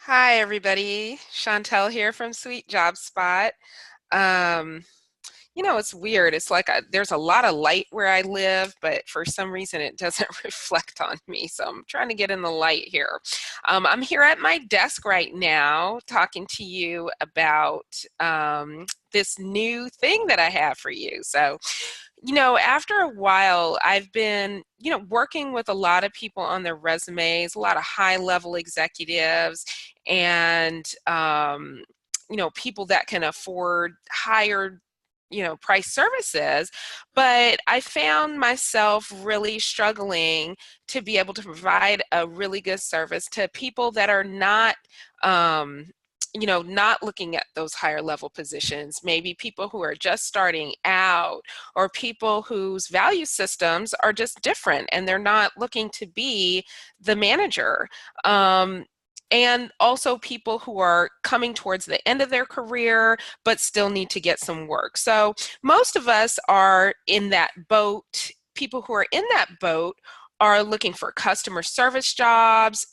Hi, everybody. Chantel here from Sweet Job Spot. Um, it's weird. It's like there's a lot of light where I live, but for some reason it doesn't reflect on me. So I'm trying to get in the light here. I'm here at my desk right now talking to you about this new thing that I have for you. So after a while, I've been, working with a lot of people on their resumes, a lot of high level executives, and, people that can afford higher, price services. But I found myself really struggling to be able to provide a really good service to people that are not, um, not looking at those higher level positions, maybe people who are just starting out or people whose value systems are just different and they're not looking to be the manager. And also people who are coming towards the end of their career but still need to get some work. So most of us are in that boat. People who are in that boat are looking for customer service jobs,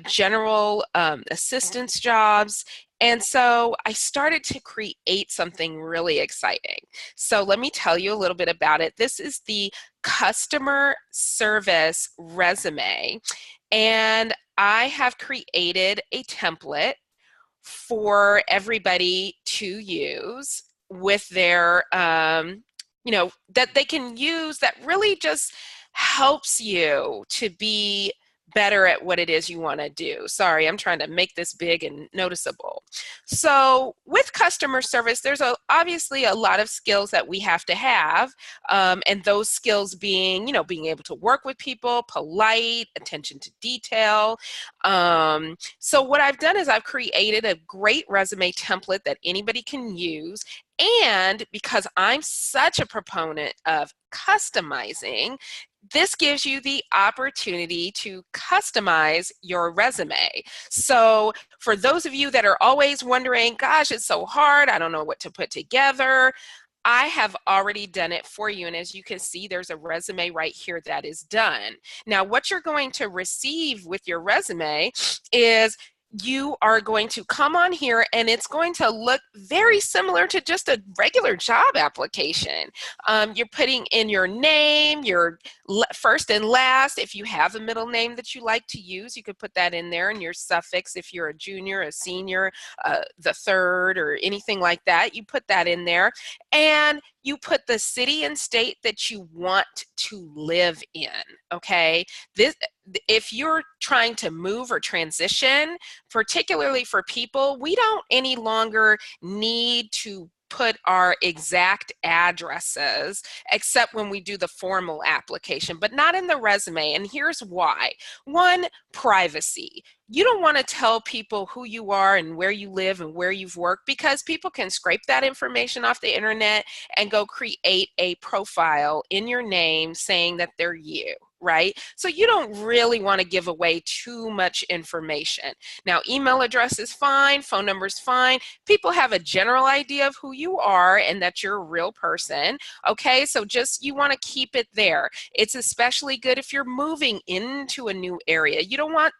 general assistance jobs. And so I started to create something really exciting. So let me tell you a little bit about it. This is the customer service resume. And I have created a template for everybody to use with their, that they can use that really just helps you to be better at what it is you want to do. Sorry, I'm trying to make this big and noticeable. So with customer service, there's obviously a lot of skills that we have to have, and those skills being, being able to work with people, polite, attention to detail. So what I've done is I've created a great resume template that anybody can use. And because I'm such a proponent of customizing, this gives you the opportunity to customize your resume. So for those of you that are always wondering, gosh, it's so hard, I don't know what to put together, I have already done it for you. And as you can see, there's a resume right here that is done. Now, what you're going to receive with your resume is you are going to come on here and it's going to look very similar to just a regular job application. You're putting in your name, your first and last. If you have a middle name that you like to use, you could put that in there, and your suffix if you're a junior, a senior, the third, or anything like that. You put that in there, and you put the city and state that you want to live in, okay? If you're trying to move or transition, particularly for people, we don't any longer need to put our exact addresses except when we do the formal application, but not in the resume. And here's why. One, privacy. You don't want to tell people who you are and where you live and where you've worked, because people can scrape that information off the internet and go create a profile in your name saying that they're you, right? So you don't really want to give away too much information. Now, email address is fine, phone number is fine. People have a general idea of who you are and that you're a real person, okay? So just, you want to keep it there. It's especially good if you're moving into a new area. You don't want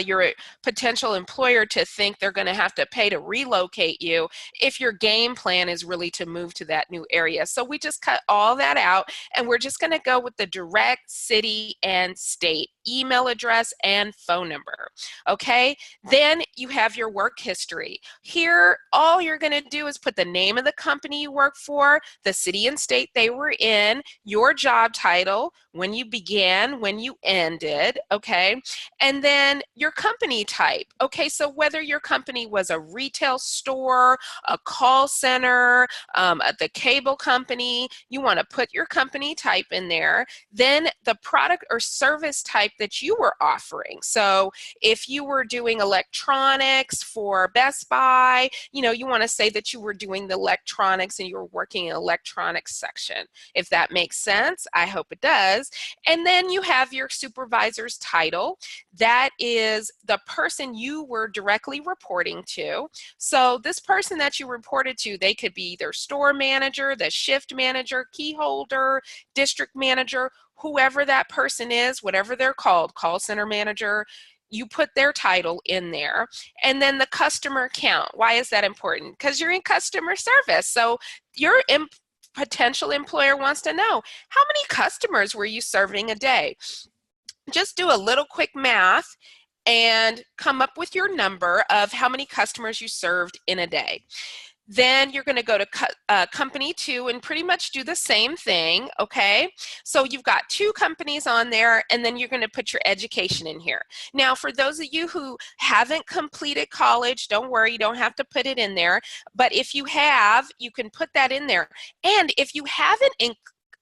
your potential employer to think they're going to have to pay to relocate you if your game plan is really to move to that new area. So we just cut all that out, and we're just going to go with the direct city and state, email address, and phone number. Okay, then you have your work history. Here, all you're going to do is put the name of the company you work for, the city and state they were in, your job title, when you began, when you ended, okay? And then your company type. Okay, so whether your company was a retail store, a call center, the cable company, you want to put your company type in there. Then the product or service type that you were offering. So if you were doing electronics for Best Buy, you want to say that you were doing the electronics and you were working in electronics section. If that makes sense, I hope it does. And then you have your supervisor's title. That is the person you were directly reporting to. So this person that you reported to, they could be either store manager, the shift manager, key holder, district manager, whoever that person is, whatever they're called, call center manager, you put their title in there, and then the customer count. Why is that important? Because you're in customer service. So your potential employer wants to know, how many customers were you serving a day? Just do a little quick math and come up with your number of how many customers you served in a day. Then you're going to go to company 2 and pretty much do the same thing, okay? So you've got 2 companies on there, and then you're going to put your education in here. Now, for those of you who haven't completed college, don't worry, you don't have to put it in there. But if you have, you can put that in there. And if you haven't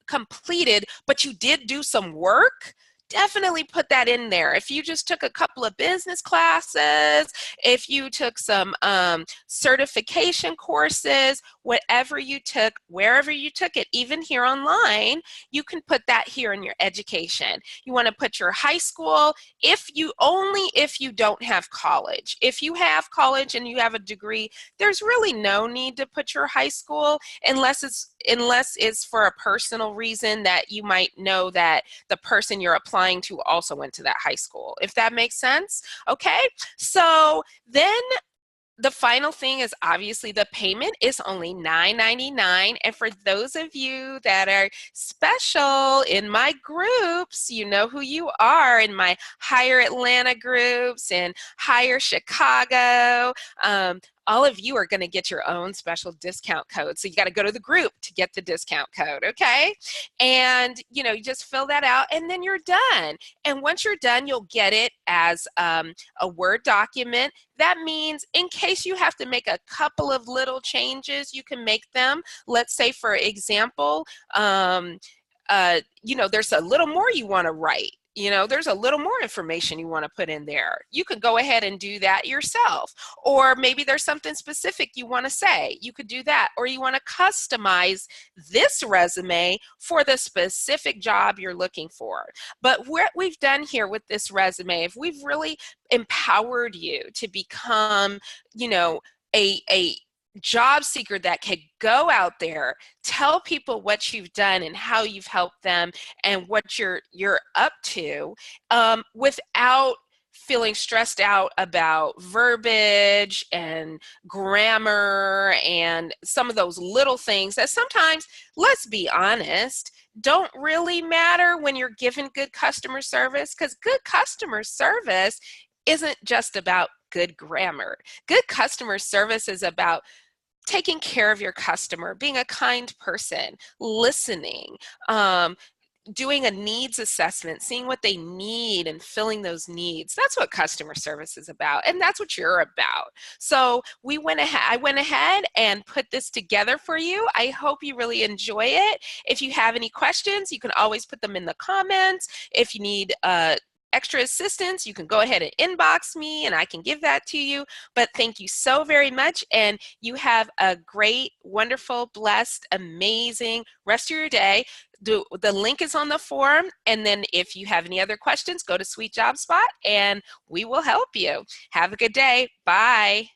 completed, but you did do some work, definitely put that in there. If you just took a couple of business classes, if you took some certification courses, whatever you took, wherever you took it, even here online, you can put that here in your education. You want to put your high school, if you don't have college. If you have college and you have a degree, there's really no need to put your high school unless it's for a personal reason that you might know that the person you're applying to also went to that high school, if that makes sense. Okay, so then the final thing is obviously the payment is only $9.99. And for those of you that are special in my groups, you know who you are, in my Hire Atlanta groups and Hire Chicago. All of you are going to get your own special discount code. So you got to go to the group to get the discount code, okay? And, you just fill that out, and then you're done. And once you're done, you'll get it as a Word document. That means in case you have to make a couple of little changes, you can make them. Let's say, for example, there's a little more you want to write. There's a little more information you want to put in there. You could go ahead and do that yourself. Or maybe there's something specific you want to say. You could do that. Or you want to customize this resume for the specific job you're looking for. But what we've done here with this resume, if we've really empowered you to become, a job seeker that can go out there, tell people what you've done and how you've helped them and what you're up to, without feeling stressed out about verbiage and grammar and some of those little things that sometimes, let's be honest, don't really matter when you're given good customer service, because good customer service isn't just about good grammar. Good customer service is about taking care of your customer, being a kind person, listening, doing a needs assessment, seeing what they need and filling those needs. That's what customer service is about, and that's what you're about. So I went ahead and put this together for you. I hope you really enjoy it. If you have any questions, you can always put them in the comments. If you need extra assistance, you can go ahead and inbox me and I can give that to you. But thank you so very much, and you have a great, wonderful, blessed, amazing rest of your day. The link is on the form, and then if you have any other questions, go to Sweet Job Spot and we will help you. Have a good day. Bye.